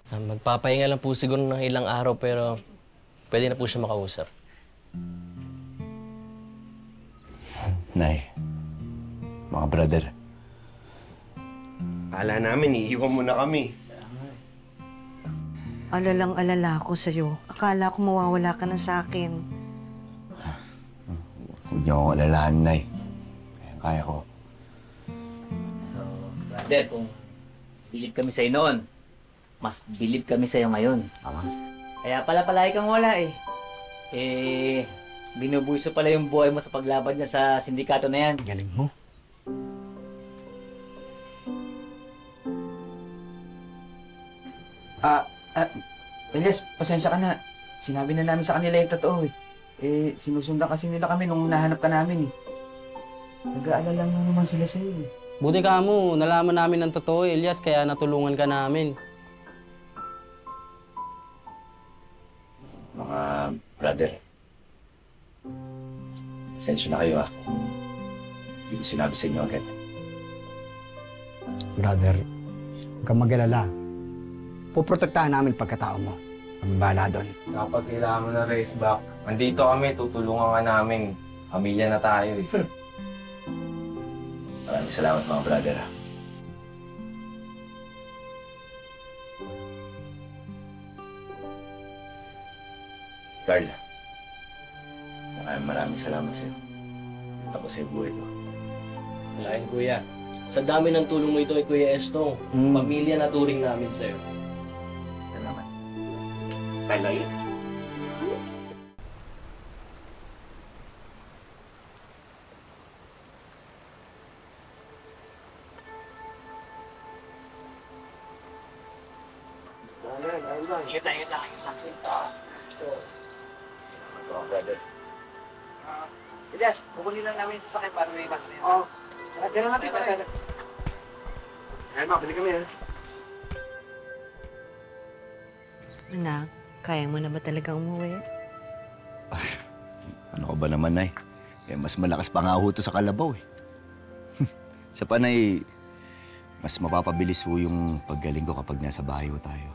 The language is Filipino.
Magpapahinga lang po siguro ng ilang araw pero pwede na po siya makausap. Nay, mga brother. Akala namin, iiwan mo na kami. Alalang-alala ako sa'yo. Akala ko mawawala ka na sa akin. Huwag niyo akong alalahan, Nay. Kaya ko. Brother, kung bilib kami sa'yo noon, mas bilib kami sa'yo ngayon. Tama. Kaya pala palagi kang wala eh. Binubuiso pala yung buhay mo sa paglaban niya sa sindikato na yan. Galing mo. Elias, pasensya ka na. Sinabi na namin sa kanila yung totoo eh. Sinusundan kasi nila kami nung nahanap ka namin eh. Nag-aalala lang naman sila sa'yo eh. Buti ka mo, nalaman namin ng totoo, Elias, kaya natulungan ka namin. Mga brother. Pasensya na kayo Hindi ko sinabi sa inyo agad. Brother, huwag kang mag-alala. Puprotektahan namin pagkatao mo. Kami bahala doon. Kapag kailangan mo na race back, andito kami, tutulungan ka namin. Pamilya na tayo eh. Maraming salamat mga brother. Carl, maraming salamat sa'yo. Tapos sa buhay ko. Walain, kuya. Sa dami ng tulong mo ito kay Kuya Estong, pamilya na turing namin sa'yo. Salamat. Kala yun. Mga brother. Elias, kukunin lang namin yung sasakyan para may iwas na yun. Oo. Tira natin para. Ayun, makabili kami ha. Anak, kaya mo na ba talaga umuwi? Ano ka ba naman, Nay? Mas malakas pa nga ho to sa kalabaw eh. Sa panay, mas mapapabilis ho yung paggaling ko kapag nasa bahay ho tayo.